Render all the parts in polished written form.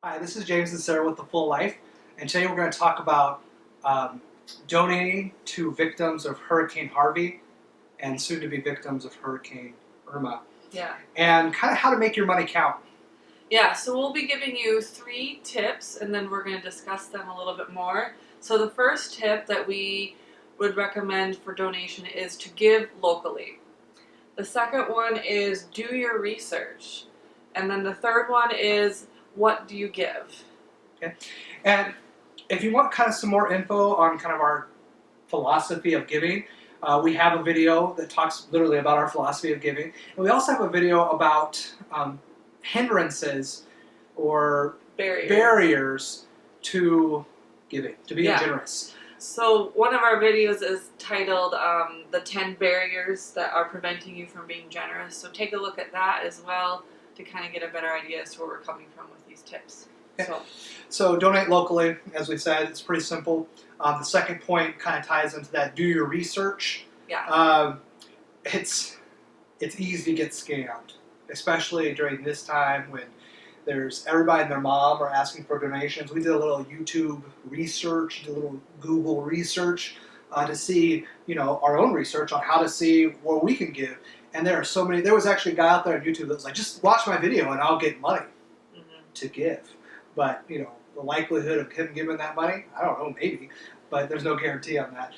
Hi, this is James and Sarah with The Full Life, and today we're going to talk about donating to victims of Hurricane Harvey and soon-to-be victims of Hurricane Irma, Yeah. and kind of how to make your money count. Yeah, so we'll be giving you 3 tips and then we're going to discuss them a little bit more. So the first tip that we would recommend for donation is to give locally. The second one is do your research. And then the third one is what do you give? Okay, and if you want kind of some more info on kind of our philosophy of giving, we have a video that talks literally about our philosophy of giving, and we also have a video about hindrances or barriers to giving, to being generous. So one of our videos is titled the 10 barriers that are preventing you from being generous. So take a look at that as well to kind of get a better idea as to where we're coming from with these tips. Okay. So donate locally, as we said, it's pretty simple. The second point kind of ties into that, do your research. Yeah. It's easy to get scammed, especially during this time when there's everybody and their mom are asking for donations. We did a little YouTube research, did a little Google research to see, our own research on how to see where we can give. And there are so many. There was actually a guy out there on YouTube that was like, just watch my video and I'll get money to give. But, the likelihood of him giving that money, I don't know, maybe. But there's no guarantee on that.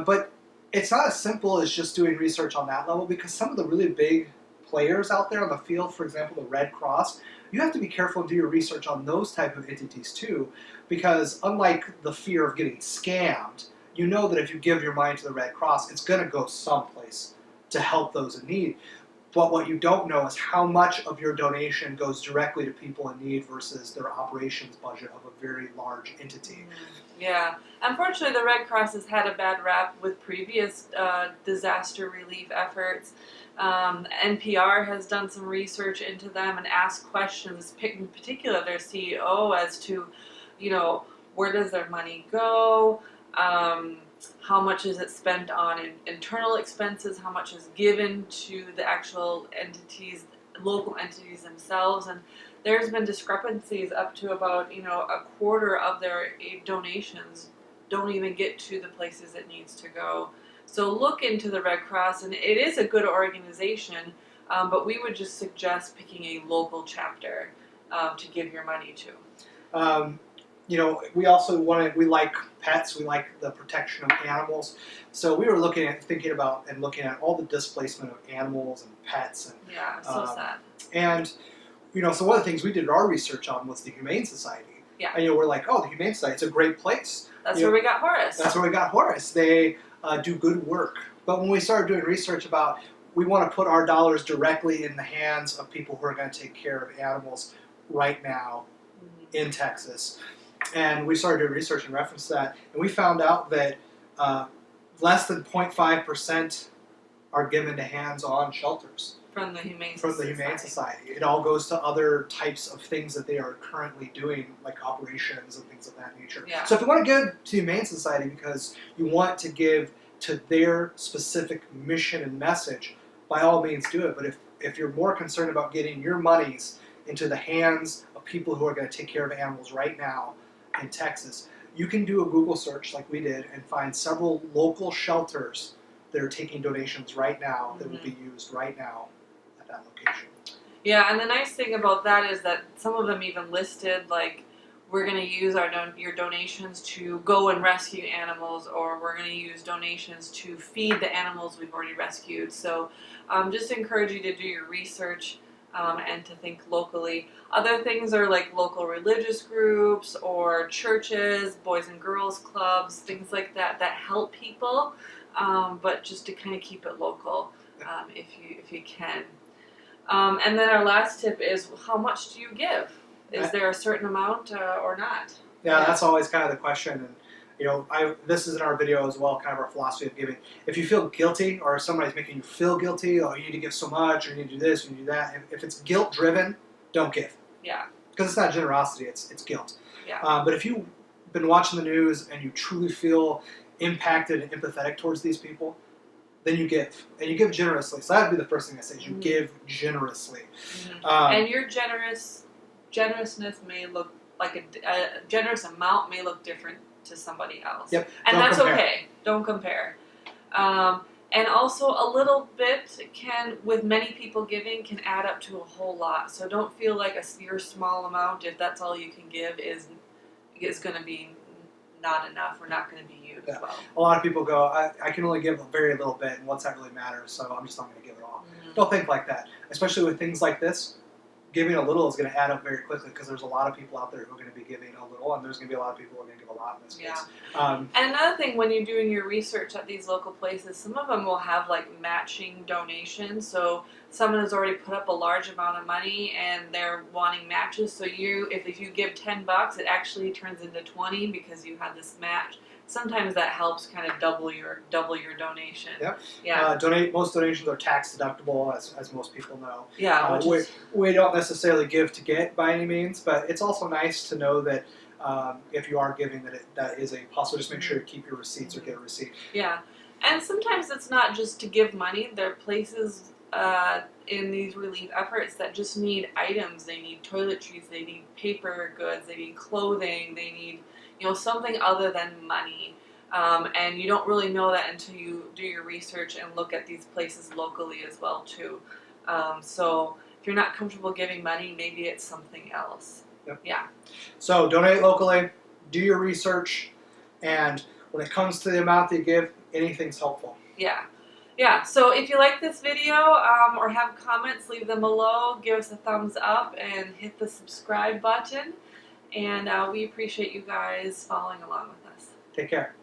But it's not as simple as just doing research on that level, because some of the really big players out there on the field, for example, the Red Cross, you have to be careful and do your research on those type of entities too, because unlike the fear of getting scammed, you know that if you give your money to the Red Cross, it's going to go someplace to help those in need. But what you don't know is how much of your donation goes directly to people in need versus their operations budget of a very large entity. Yeah. Unfortunately, the Red Cross has had a bad rap with previous disaster relief efforts. NPR has done some research into them and asked questions, in particular their CEO, as to, where does their money go? How much is it spent on internal expenses? How much is given to the actual entities, local entities themselves? And there's been discrepancies up to about, a quarter of their donations don't even get to the places it needs to go. So look into the Red Cross, and it is a good organization, but we would just suggest picking a local chapter to give your money to. We also we like pets, we like the protection of animals. So we were looking at all the displacement of animals and pets. And, so sad. And, so one of the things we did our research on was the Humane Society. Yeah. And, we're like, the Humane Society, it's a great place. That's where we got Horace. That's where we got Horace. They do good work. But when we started doing research about, we want to put our dollars directly in the hands of people who are going to take care of animals right now in Texas. And we started doing research in reference to that, and we found out that less than 0.5% are given to hands-on shelters. From the Humane Society. It all goes to other types of things that they are currently doing, like operations and things of that nature. Yeah. So if you want to give to the Humane Society because you want to give to their specific mission and message, by all means do it. But if you're more concerned about getting your monies into the hands of people who are going to take care of animals right now in Texas, you can do a Google search like we did and find several local shelters that are taking donations right now that will be used right now at that location. Yeah, and the nice thing about that is that some of them even listed, like, we're going to use your donations to go and rescue animals, or we're going to use donations to feed the animals we've already rescued. So just encourage you to do your research and to think locally. Other things are like local religious groups or churches, boys and girls clubs, things like that help people, but just to kind of keep it local if you can. And then our last tip is, how much do you give? Is there a certain amount or not? Yeah, that's always kind of the question. And this is in our video as well, kind of our philosophy of giving. If you feel guilty, or somebody's making you feel guilty, or you need to give so much, or you need to do this, you need to do that, if it's guilt-driven, don't give. Yeah. Because it's not generosity, it's guilt. Yeah. But if you've been watching the news and you truly feel impacted and empathetic towards these people, then you give. And you give generously. So that would be the first thing I say, is you give generously. And you're generous generousness may look like a generous amount may look different to somebody else. Yep. And Don't that's compare. okay. Don't compare. And also a little bit with many people giving, can add up to a whole lot. So don't feel like your small amount, if that's all you can give, is going to be not enough or not going to be used Yeah. well. A lot of people go, I can only give a very little bit, and what's that really matter? So I'm just not going to give it all. Mm-hmm. Don't think like that, especially with things like this. Giving a little is going to add up very quickly because there's a lot of people out there who are going to be giving a little, and there's going to be a lot of people who are going to give a lot in this case. And another thing, when you're doing your research at these local places, some of them will have like matching donations. So someone has already put up a large amount of money and they're wanting matches. So if you give $10, it actually turns into 20 because you had this match. Sometimes that helps kind of double your donation. Yep. Yeah. Most donations are tax deductible, as most people know. Yeah. We don't necessarily give to get by any means, but it's also nice to know that if you are giving, that is a possible. Just make sure to keep your receipts or get a receipt. Yeah, and sometimes it's not just to give money. There are places in these relief efforts that just need items. They need toiletries. They need paper goods. They need clothing. They need something other than money. And you don't really know that until you do your research and look at these places locally as well too. So if you're not comfortable giving money, maybe it's something else. Yep. Yeah. So donate locally, do your research, and when it comes to the amount that you give, anything's helpful. Yeah. Yeah, so if you like this video or have comments, leave them below. Give us a thumbs up and hit the subscribe button. And we appreciate you guys following along with us. Take care.